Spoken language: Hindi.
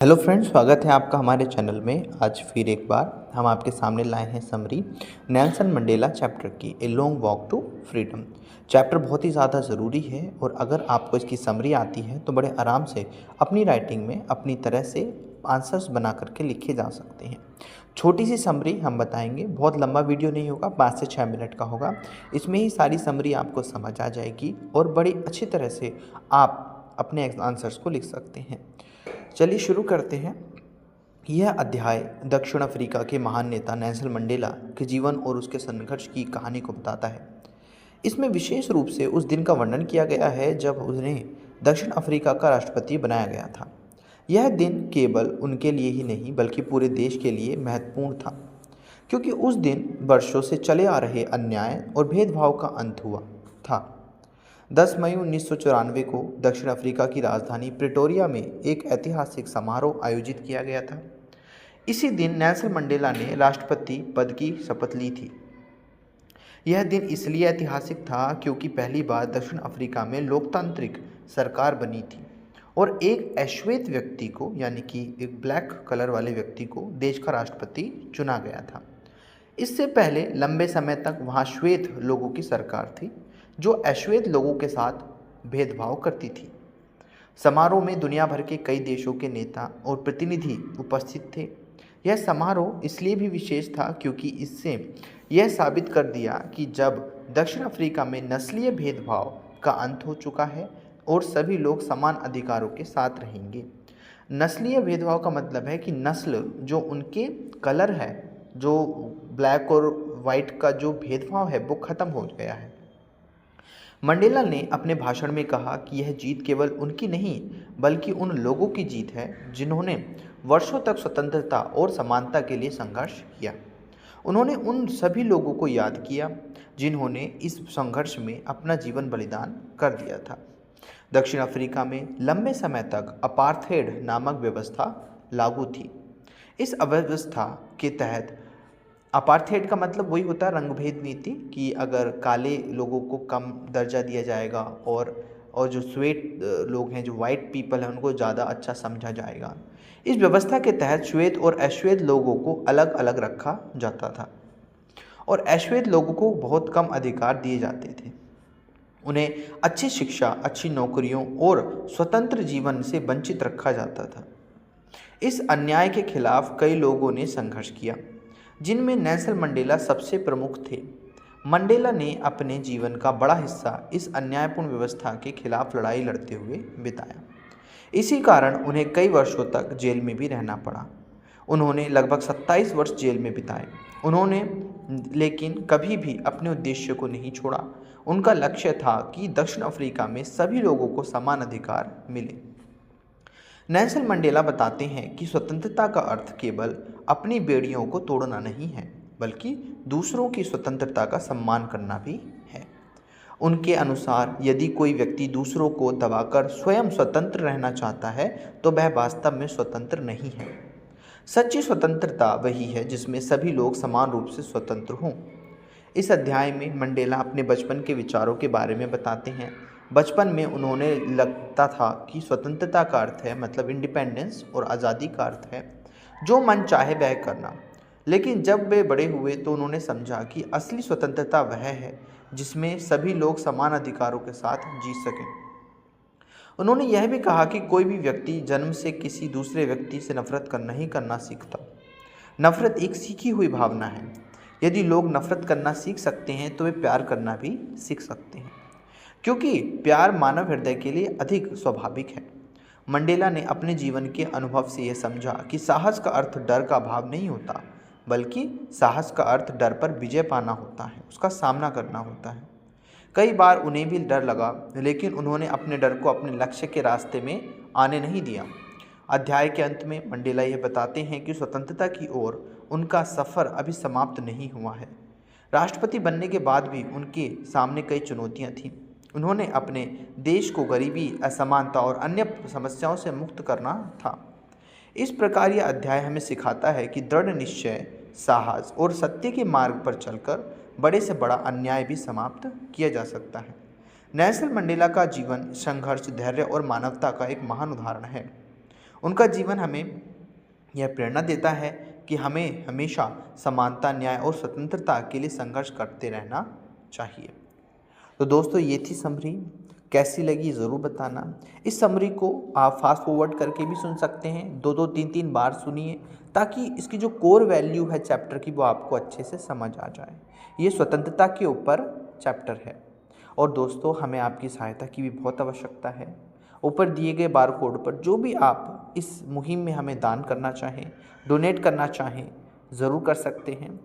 हेलो फ्रेंड्स, स्वागत है आपका हमारे चैनल में। आज फिर एक बार हम आपके सामने लाए हैं समरी नेल्सन मंडेला चैप्टर की a long walk to freedom. Chapter बहुत ही ज़्यादा ज़रूरी है और अगर आपको इसकी समरी आती है तो बड़े आराम से अपनी राइटिंग में अपनी तरह से आंसर्स बना करके लिखे जा सकते हैं। छोटी सी समरी हम बताएंगे, बहुत लंबा वीडियो नहीं होगा, 5 से 6 मिनट का होगा। इसमें ही सारी समरी आपको समझ आ जाएगी और बड़ी अच्छी तरह से आप अपने आंसर्स को लिख सकते हैं। चलिए शुरू करते हैं। यह अध्याय दक्षिण अफ्रीका के महान नेता नेल्सन मंडेला के जीवन और उसके संघर्ष की कहानी को बताता है। इसमें विशेष रूप से उस दिन का वर्णन किया गया है जब उन्हें दक्षिण अफ्रीका का राष्ट्रपति बनाया गया था। यह दिन केवल उनके लिए ही नहीं बल्कि पूरे देश के लिए महत्वपूर्ण था, क्योंकि उस दिन वर्षों से चले आ रहे अन्याय और भेदभाव का अंत हुआ था। 10 मई 1994 को दक्षिण अफ्रीका की राजधानी प्रिटोरिया में एक ऐतिहासिक समारोह आयोजित किया गया था। इसी दिन नेल्सन मंडेला ने राष्ट्रपति पद की शपथ ली थी। यह दिन इसलिए ऐतिहासिक था क्योंकि पहली बार दक्षिण अफ्रीका में लोकतांत्रिक सरकार बनी थी और एक अश्वेत व्यक्ति को, यानी कि एक ब्लैक कलर वाले व्यक्ति को देश का राष्ट्रपति चुना गया था। इससे पहले लंबे समय तक वहाँ श्वेत लोगों की सरकार थी जो अश्वेत लोगों के साथ भेदभाव करती थी। समारोह में दुनिया भर के कई देशों के नेता और प्रतिनिधि उपस्थित थे। यह समारोह इसलिए भी विशेष था क्योंकि इससे यह साबित कर दिया कि जब दक्षिण अफ्रीका में नस्लीय भेदभाव का अंत हो चुका है और सभी लोग समान अधिकारों के साथ रहेंगे। नस्लीय भेदभाव का मतलब है कि नस्ल जो उनके कलर है, जो ब्लैक और वाइट का जो भेदभाव है वो ख़त्म हो गया है। मंडेला ने अपने भाषण में कहा कि यह जीत केवल उनकी नहीं बल्कि उन लोगों की जीत है जिन्होंने वर्षों तक स्वतंत्रता और समानता के लिए संघर्ष किया। उन्होंने उन सभी लोगों को याद किया जिन्होंने इस संघर्ष में अपना जीवन बलिदान कर दिया था। दक्षिण अफ्रीका में लंबे समय तक अपार्थेड नामक व्यवस्था लागू थी। इस अव्यवस्था के तहत, अपार्थेड का मतलब वही होता है रंगभेद नीति, कि अगर काले लोगों को कम दर्जा दिया जाएगा और जो श्वेत लोग हैं, जो वाइट पीपल हैं, उनको ज़्यादा अच्छा समझा जाएगा। इस व्यवस्था के तहत श्वेत और अश्वेत लोगों को अलग अलग रखा जाता था और अश्वेत लोगों को बहुत कम अधिकार दिए जाते थे। उन्हें अच्छी शिक्षा, अच्छी नौकरियों और स्वतंत्र जीवन से वंचित रखा जाता था। इस अन्याय के खिलाफ कई लोगों ने संघर्ष किया, जिनमें नेल्सन मंडेला सबसे प्रमुख थे। मंडेला ने अपने जीवन का बड़ा हिस्सा इस अन्यायपूर्ण व्यवस्था के खिलाफ लड़ाई लड़ते हुए बिताया। इसी कारण उन्हें कई वर्षों तक जेल में भी रहना पड़ा। उन्होंने लगभग 27 वर्ष जेल में बिताए। उन्होंने लेकिन कभी भी अपने उद्देश्य को नहीं छोड़ा। उनका लक्ष्य था कि दक्षिण अफ्रीका में सभी लोगों को समान अधिकार मिले। नेल्सन मंडेला बताते हैं कि स्वतंत्रता का अर्थ केवल अपनी बेड़ियों को तोड़ना नहीं है बल्कि दूसरों की स्वतंत्रता का सम्मान करना भी है। उनके अनुसार यदि कोई व्यक्ति दूसरों को दबाकर स्वयं स्वतंत्र रहना चाहता है तो वह वास्तव में स्वतंत्र नहीं है। सच्ची स्वतंत्रता वही है जिसमें सभी लोग समान रूप से स्वतंत्र हों। इस अध्याय में मंडेला अपने बचपन के विचारों के बारे में बताते हैं। बचपन में उन्होंने लगता था कि स्वतंत्रता का अर्थ है, मतलब इंडिपेंडेंस, और आज़ादी का अर्थ है जो मन चाहे वह करना। लेकिन जब वे बड़े हुए तो उन्होंने समझा कि असली स्वतंत्रता वह है जिसमें सभी लोग समान अधिकारों के साथ जी सकें। उन्होंने यह भी कहा कि कोई भी व्यक्ति जन्म से किसी दूसरे व्यक्ति से नफरत करना नहीं करना सीखता। नफरत एक सीखी हुई भावना है। यदि लोग नफरत करना सीख सकते हैं तो वे प्यार करना भी सीख सकते हैं, क्योंकि प्यार मानव हृदय के लिए अधिक स्वाभाविक है। मंडेला ने अपने जीवन के अनुभव से यह समझा कि साहस का अर्थ डर का अभाव नहीं होता, बल्कि साहस का अर्थ डर पर विजय पाना होता है, उसका सामना करना होता है। कई बार उन्हें भी डर लगा, लेकिन उन्होंने अपने डर को अपने लक्ष्य के रास्ते में आने नहीं दिया। अध्याय के अंत में मंडेला यह बताते हैं कि स्वतंत्रता की ओर उनका सफ़र अभी समाप्त नहीं हुआ है। राष्ट्रपति बनने के बाद भी उनके सामने कई चुनौतियां थीं। उन्होंने अपने देश को गरीबी, असमानता और अन्य समस्याओं से मुक्त करना था। इस प्रकार यह अध्याय हमें सिखाता है कि दृढ़ निश्चय, साहस और सत्य के मार्ग पर चलकर बड़े से बड़ा अन्याय भी समाप्त किया जा सकता है। नेल्सन मंडेला का जीवन संघर्ष, धैर्य और मानवता का एक महान उदाहरण है। उनका जीवन हमें यह प्रेरणा देता है कि हमें हमेशा समानता, न्याय और स्वतंत्रता के लिए संघर्ष करते रहना चाहिए। तो दोस्तों ये थी समरी, कैसी लगी ज़रूर बताना। इस समरी को आप फास्ट फॉरवर्ड करके भी सुन सकते हैं, 2-2 3-3 बार सुनिए ताकि इसकी जो कोर वैल्यू है चैप्टर की वो आपको अच्छे से समझ आ जाए। ये स्वतंत्रता के ऊपर चैप्टर है और दोस्तों हमें आपकी सहायता की भी बहुत आवश्यकता है। ऊपर दिए गए बार कोड पर जो भी आप इस मुहिम में हमें दान करना चाहें, डोनेट करना चाहें, ज़रूर कर सकते हैं।